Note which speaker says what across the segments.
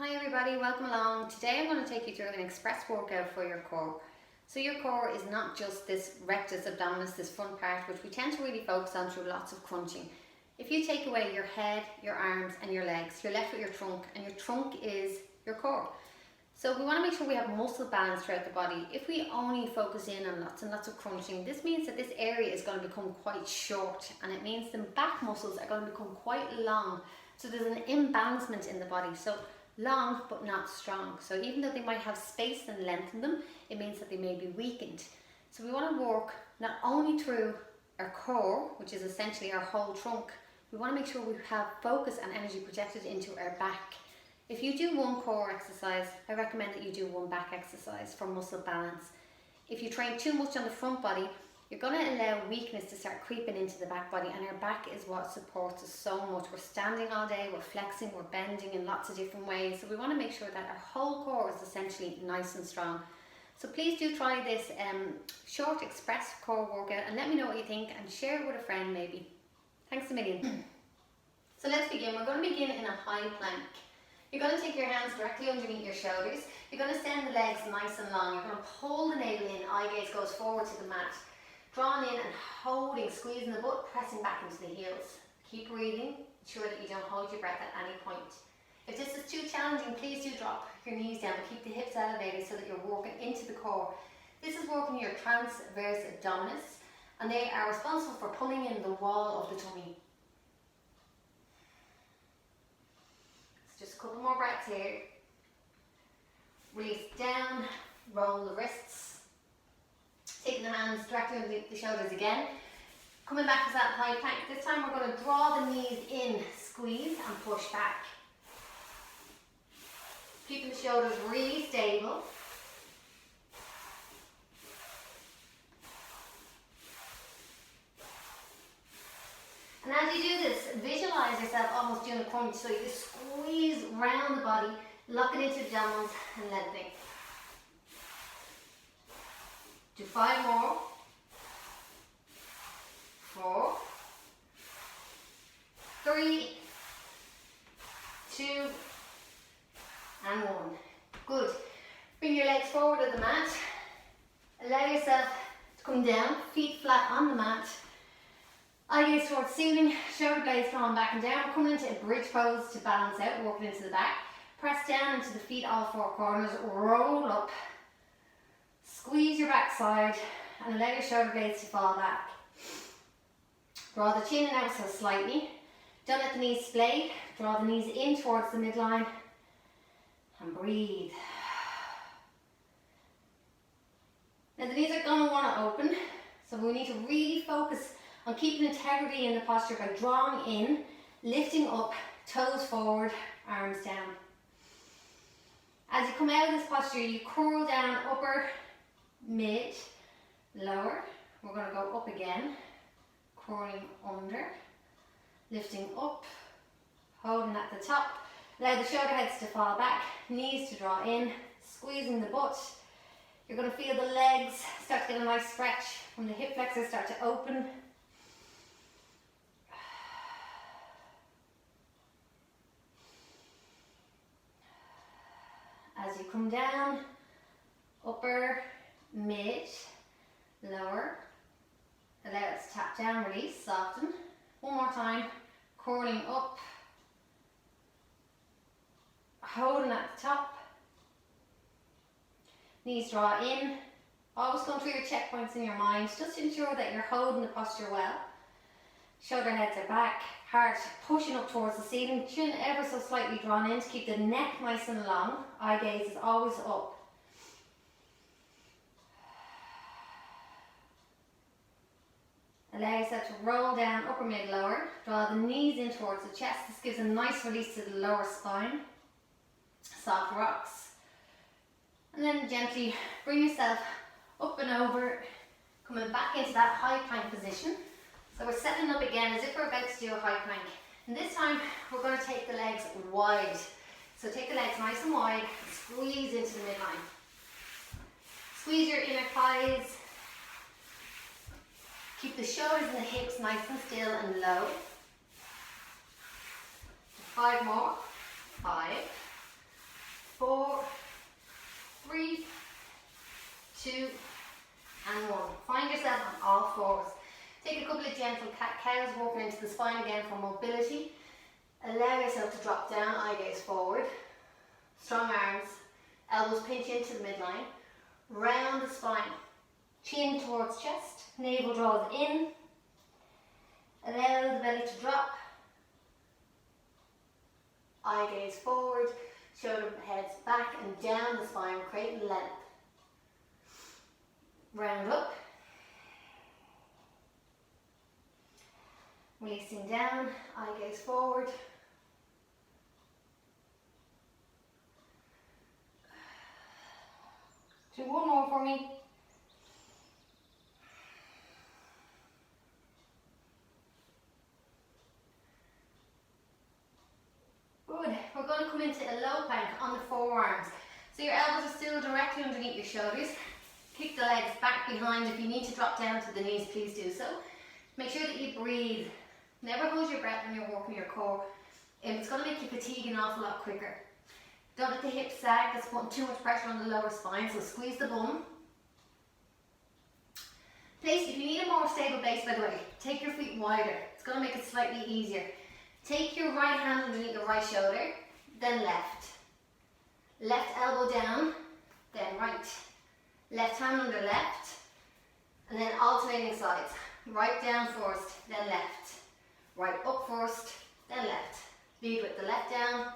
Speaker 1: Hi everybody, welcome along. Today I'm going to take you through an express workout for your core. So your core is not just this rectus abdominis, this front part, which we tend to really focus on through lots of crunching. If you take away your head, your arms and your legs, you're left with your trunk, and your trunk is your core. So we want to make sure we have muscle balance throughout the body. If we only focus in on lots and lots of crunching, this means that this area is going to become quite short, and it means the back muscles are going to become quite long. So there's an imbalancement in the body. So long but not strong. So even though they might have space and length in them, it means that they may be weakened. So we want to work not only through our core, which is essentially our whole trunk, we want to make sure we have focus and energy projected into our back. If you do one core exercise, I recommend that you do one back exercise for muscle balance. If you train too much on the front body, you're going to allow weakness to start creeping into the back body, and our back is what supports us so much. We're standing all day, we're flexing, we're bending in lots of different ways. So we want to make sure that our whole core is essentially nice and strong. So please do try this short express core workout and let me know what you think, and share it with a friend maybe. Thanks a million. So let's begin. We're going to begin in a high plank. You're going to take your hands directly underneath your shoulders. You're going to send the legs nice and long. You're going to pull the navel in, eye gaze goes forward to the mat. Drawn in and holding, squeezing the butt, pressing back into the heels. Keep breathing, ensure that you don't hold your breath at any point. If this is too challenging, please do drop your knees down, but keep the hips elevated so that you're working into the core. This is working your transverse abdominis, and they are responsible for pulling in the wall of the tummy. So just a couple more breaths here. Release down, roll the wrists. Taking the hands directly underneath the shoulders again. Coming back to that high plank. This time we're going to draw the knees in, squeeze and push back. Keeping the shoulders really stable. And as you do this, visualize yourself almost doing a crunch. So you squeeze around the body, lock it into abdominals and lengthening. Do 5 more. 4, 3, 2, and 1. Good. Bring your legs forward of the mat. Allow yourself to come down, feet flat on the mat. Eye gaze towards ceiling, shoulder blades drawn back and down. We're coming into a bridge pose to balance out, working into the back. Press down into the feet, all 4 corners, roll up. Squeeze your backside and allow your shoulder blades to fall back. Draw the chin in ever so slightly. Don't let the knees splay. Draw the knees in towards the midline and breathe. Now the knees are going to want to open, so we need to really focus on keeping integrity in the posture by drawing in, lifting up, toes forward, arms down. As you come out of this posture, you curl down, upper, mid, lower. We're going to go up again, curling under, lifting up, holding at the top. Allow the shoulder heads to fall back, knees to draw in, squeezing the butt. You're going to feel the legs start to get a nice stretch from the hip flexors start to open. As you come down, upper, mid, lower. Allow it to tap down, release, soften. One more time, curling up, holding at the top. Knees draw in. Always going through your checkpoints in your mind. Just ensure that you're holding the posture well. Shoulder heads are back, heart pushing up towards the ceiling, chin ever so slightly drawn in to keep the neck nice and long. Eye gaze is always up. Allow yourself to roll down, upper, mid, lower. Draw the knees in towards the chest. This gives a nice release to the lower spine. Soft rocks. And then gently bring yourself up and over, coming back into that high plank position. So we're setting up again as if we're about to do a high plank. And this time we're going to take the legs wide. So take the legs nice and wide, squeeze into the midline. Squeeze your inner thighs. Keep the shoulders and the hips nice and still and low. 5 more. 5, 2, and 1. Find yourself on all fours. Take a couple of gentle cat-cows, walking into the spine again for mobility. Allow yourself to drop down, eye gaze forward. Strong arms, elbows pinch into the midline. Round the spine, chin towards chest, navel draws in. Allow the belly to drop. Eye gaze forward, shoulder heads back and down the spine, creating length. Round up. Releasing down, eye gaze forward. Do one more for me. Good. We're going to come into a low plank on the forearms. So your elbows are still directly underneath your shoulders. Kick the legs back behind. If you need to drop down to the knees, please do so. Make sure that you breathe. Never hold your breath when you're working your core. It's going to make you fatigue an awful lot quicker. Don't let the hips sag. That's putting too much pressure on the lower spine. So squeeze the bum. Place, if you need a more stable base, by the way, take your feet wider. It's going to make it slightly easier. Take your right hand underneath your right shoulder, then left. Left elbow down, then right. Left hand under left, and then alternating sides. Right down first, then left. Right up first, then left. Lead with the left down,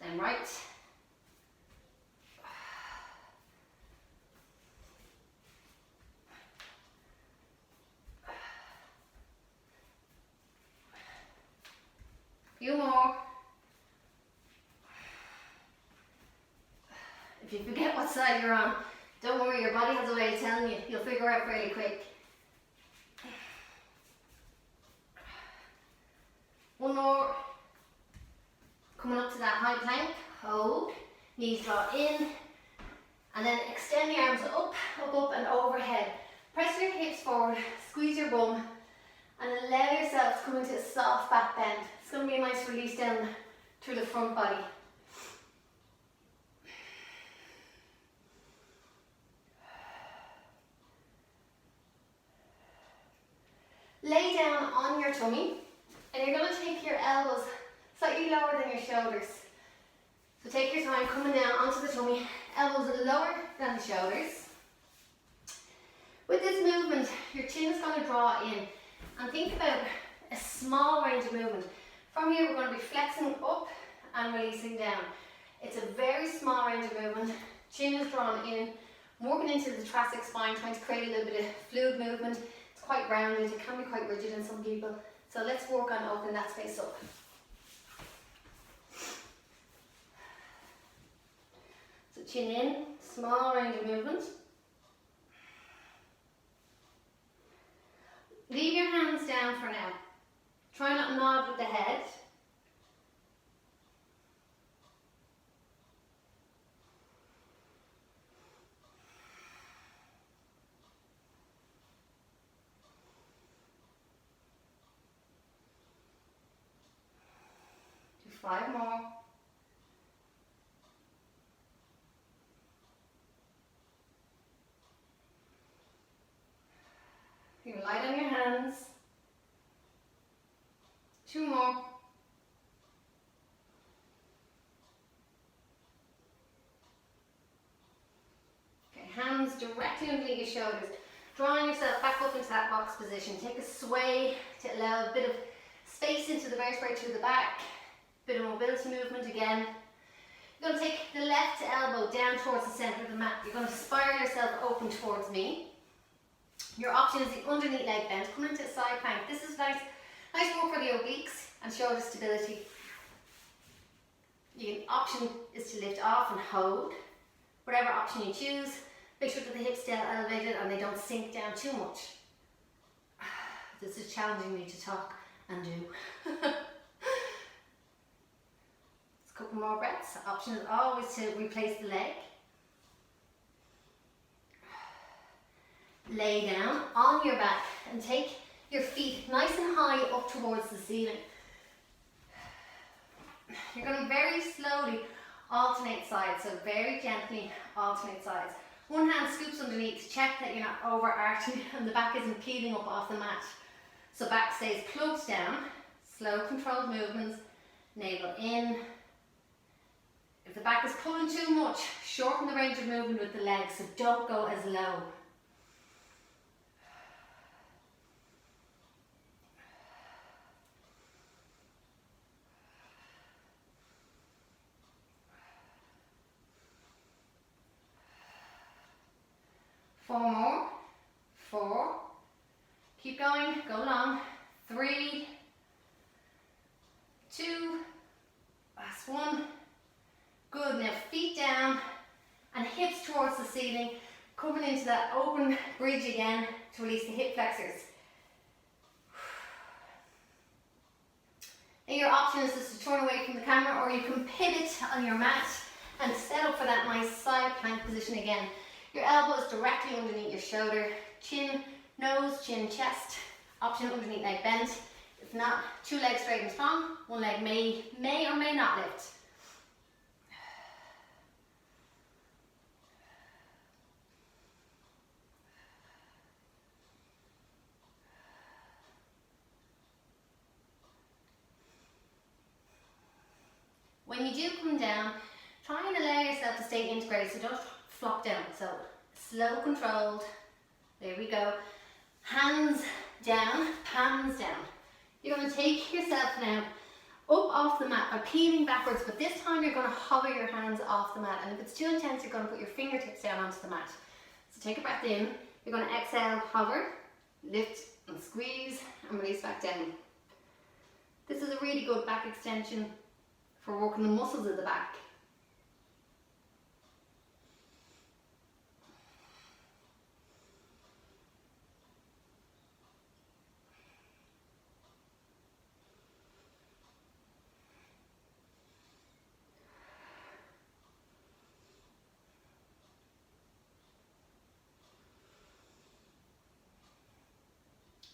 Speaker 1: then right. Few more. If you forget what side you're on, don't worry, your body has a way of telling you. You'll figure out fairly quick. One more. Coming up to that high plank, hold, knees draw in, and then extend the arms up, up, up and overhead. Press your hips forward, squeeze your bum, and allow yourself to come into a soft back bend. It's going to be a nice release down through the front body. Lay down on your tummy, and you're going to take your elbows slightly lower than your shoulders. So take your time coming down onto the tummy, elbows lower than the shoulders. With this movement, your chin is going to draw in, and think about a small range of movement. From here, we're going to be flexing up and releasing down. It's a very small range of movement. Chin is drawn in, working into the thoracic spine, trying to create a little bit of fluid movement. It's quite rounded, it can be quite rigid in some people. So let's work on opening that space up. So chin in, small range of movement. Leave your hands down for now. Try not to nod with the head. Do 5 more. You light on your hands. 2 more. Okay, hands directly underneath your shoulders. Drawing yourself back up into that box position. Take a sway to allow a bit of space into the vertebrae through the back. Bit of mobility movement again. You're going to take the left elbow down towards the centre of the mat. You're going to spiral yourself open towards me. Your option is the underneath leg bend. Come into a side plank. This is nice work for the obliques and shoulder stability. Your option is to lift off and hold. Whatever option you choose, make sure that the hips stay elevated and they don't sink down too much. This is challenging me to talk and do. Just a couple more breaths. Option is always to replace the leg. Lay down on your back and take your feet nice and high up towards the ceiling. You're going to very slowly alternate sides, so very gently alternate sides. One hand scoops underneath to check that you're not over arching and the back isn't peeling up off the mat. So back stays plugged down, slow controlled movements, navel in. If the back is pulling too much, shorten the range of movement with the legs, so don't go as low. Four more. 4. Keep going, go long. 3, 2, last 1. Good, now feet down and hips towards the ceiling, coming into that open bridge again to release the hip flexors. Now your option is just to turn away from the camera, or you can pivot on your mat and set up for that nice side plank position again. Your elbows directly underneath your shoulder, chin, nose, chin, chest, option underneath leg bent. If not, 2 legs straight and strong, 1 leg may or may not lift. When you do come down, try and allow yourself to stay integrated, so don't flop down. So slow, controlled. There we go. Hands down, palms down. You're going to take yourself now up off the mat by peeling backwards, but this time you're going to hover your hands off the mat, and if it's too intense, you're going to put your fingertips down onto the mat. So take a breath in, you're going to exhale, hover, lift and squeeze, and release back down. This is a really good back extension for working the muscles of the back.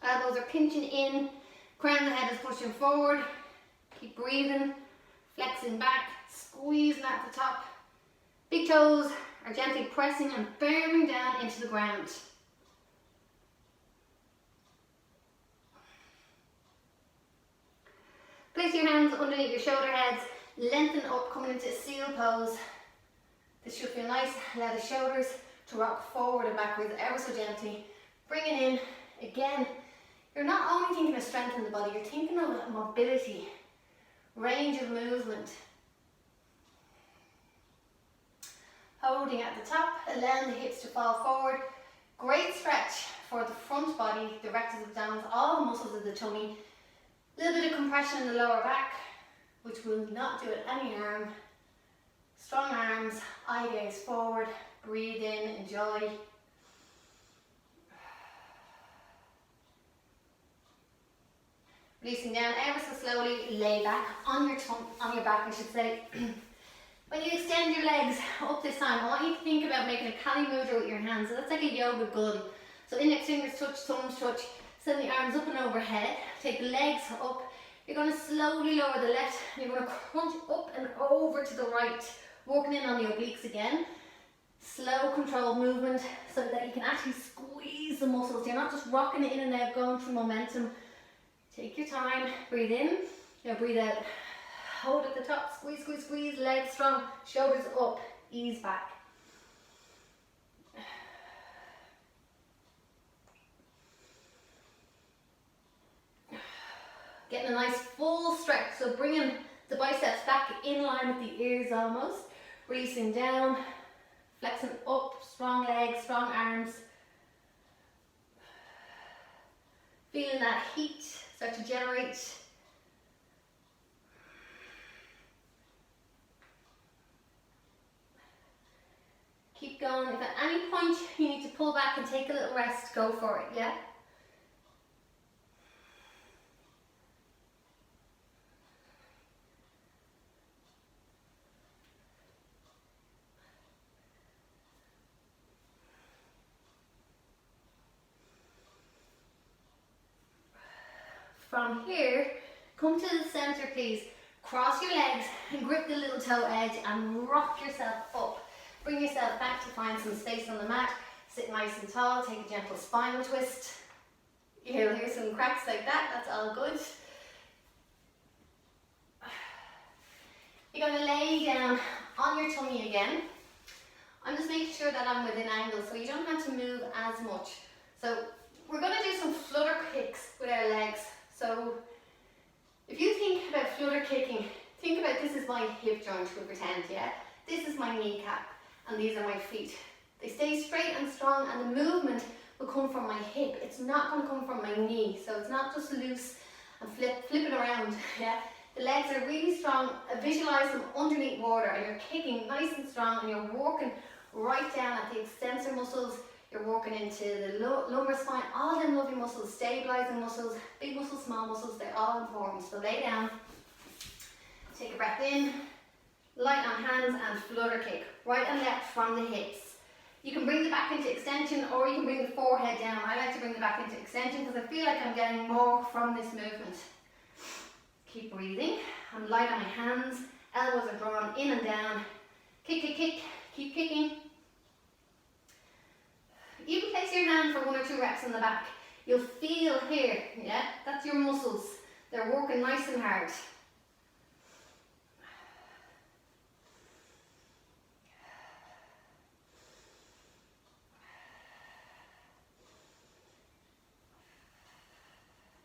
Speaker 1: Elbows are pinching in, crown of the head is pushing forward. Keep breathing, flexing back, squeezing at the top. Big toes are gently pressing and firming down into the ground. Place your hands underneath your shoulder heads, lengthen up, coming into a seal pose. This should feel nice. Allow the shoulders to rock forward and backwards ever so gently. Bring it in. Again, you're not only thinking of strength in the body, you're thinking of mobility, range of movement. Holding at the top, allowing the hips to fall forward. Great stretch for the front body, the rectus abdominis, all the muscles of the tummy. A little bit of compression in the lower back, which will not do it any harm. Strong arms, eye gaze forward, breathe in, enjoy. Releasing down ever so slowly, lay back on your back, I should say. When you extend your legs up this time, I want you to think about making a Kali Mudra with your hands. So that's like a yoga gun. So index fingers touch, thumbs touch, send the arms up and overhead. Take the legs up. You're going to slowly lower the left, and you're going to crunch up and over to the right, working in on the obliques again. Slow, controlled movement so that you can actually squeeze the muscles. You're not just rocking it in and out, going through momentum. Take your time, breathe in, now breathe out. Hold at the top, squeeze, squeeze, squeeze, legs strong, shoulders up, ease back. Getting a nice full stretch, so bringing the biceps back in line with the ears almost. Releasing down, flexing up, strong legs, strong arms. Feeling that heat start to generate. Keep going. If at any point you need to pull back and take a little rest, go for it, yeah? From here, come to the center, please. Cross your legs and grip the little toe edge and rock yourself up. Bring yourself back to find some space on the mat. Sit nice and tall, take a gentle spine twist. You'll hear some cracks like that, that's all good. You're going to lay down on your tummy again. I'm just making sure that I'm within angle so you don't have to move as much. So we're going to do some flutter kicks with our legs. So if you think about flutter kicking, think about this is my hip joint, we pretend, yeah? This is my kneecap and these are my feet. They stay straight and strong and the movement will come from my hip. It's not going to come from my knee. So it's not just loose and flip it around, yeah? The legs are really strong. Visualize them underneath water and you're kicking nice and strong and you're working right down at the extensor muscles. You're working into the lumbar spine, all them lovely muscles, stabilizing muscles, big muscles, small muscles, they're all important. So lay down, take a breath in, light on hands and flutter kick, right and left from the hips. You can bring the back into extension or you can bring the forehead down. I like to bring the back into extension because I feel like I'm getting more from this movement. Keep breathing. I'm light on my hands, elbows are drawn in and down. Kick, kick, kick, keep kicking. Even place your hand for 1 or 2 reps on the back. You'll feel here, yeah? That's your muscles. They're working nice and hard.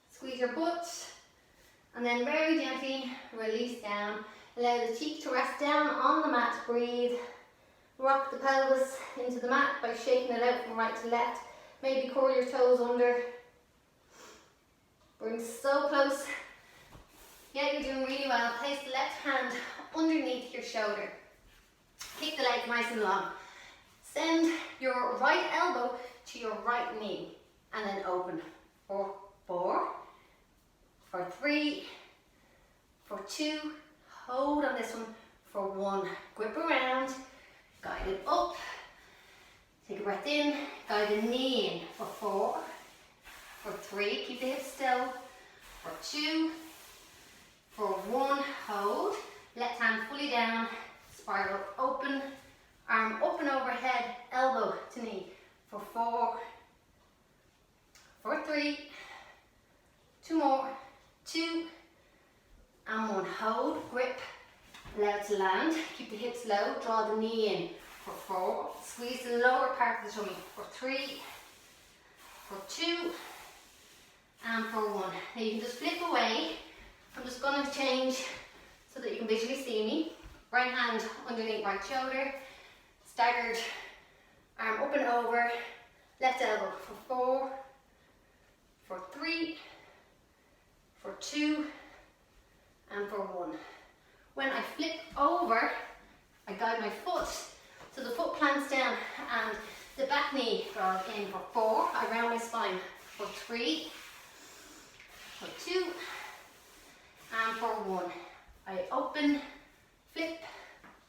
Speaker 1: Squeeze your butt. And then very gently release down. Allow the cheek to rest down on the mat. Breathe. Rock the pelvis into the mat by shaking it out from right to left. Maybe curl your toes under. Bring so close. Yeah, you're doing really well. Place the left hand underneath your shoulder. Keep the legs nice and long. Send your right elbow to your right knee. And then open. For 4. For 3, for 2, hold on this one, for 1, grip around, guide it up, take a breath in, guide the knee in, for 4, for 3, keep the hips still, for 2, for 1, hold, left hand fully down, spiral open, arm up and overhead, elbow to knee, for 4, for 3, 2 more, 2 and 1, hold, grip, allow it to land, keep the hips low, draw the knee in, for 4, squeeze the lower part of the tummy, for 3, for 2 and for 1. Now you can just flip away. I'm just going to change so that you can visually see me. Right hand underneath right shoulder, staggered arm up and over, left elbow, for 4, for 3, for 2 and for 1. When I flip over, I guide my foot so the foot plants down and the back knee draws in, for 4. I round my spine, for 3, for 2 and for 1. I open, flip,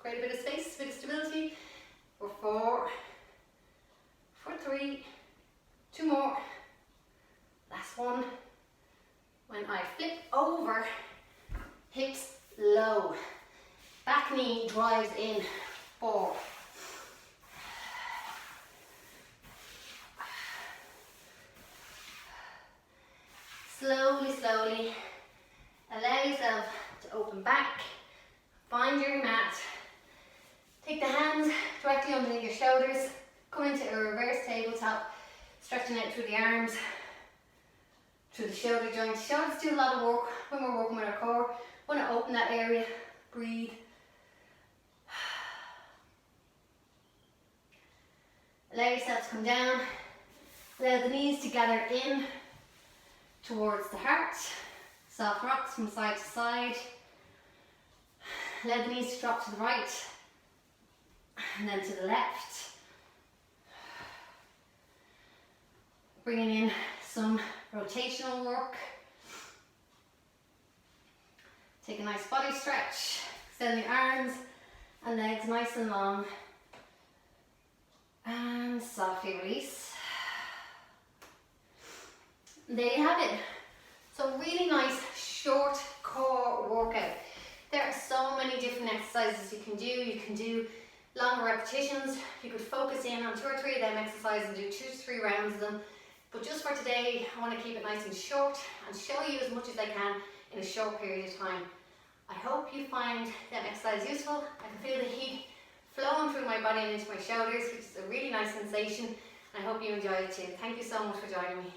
Speaker 1: create a bit of space, a bit of stability, for 4, for 3, 2 more, last one. When I flip over, hips low, back knee drives in, 4. Slowly, slowly, allow yourself to open back, find your mat, take the hands directly underneath your shoulders, come into a reverse tabletop, stretching out through the arms, through the shoulder joints. Shoulders do a lot of work when we're working with our core. Want to open that area, breathe. Allow yourself to come down, allow the knees to gather in towards the heart. Soft rocks from side to side. Allow the knees to drop to the right and then to the left. Bringing in some rotational work. Take a nice body stretch. Extend the arms and legs nice and long. And softly release. There you have it. So really nice short core workout. There are so many different exercises you can do. You can do longer repetitions. You could focus in on 2 or 3 of them exercises and do 2 to 3 rounds of them. But just for today, I want to keep it nice and short and show you as much as I can in a short period of time. I hope you find them exercises useful. I can feel the heat flowing through my body and into my shoulders, which is a really nice sensation. I hope you enjoy it too. Thank you so much for joining me.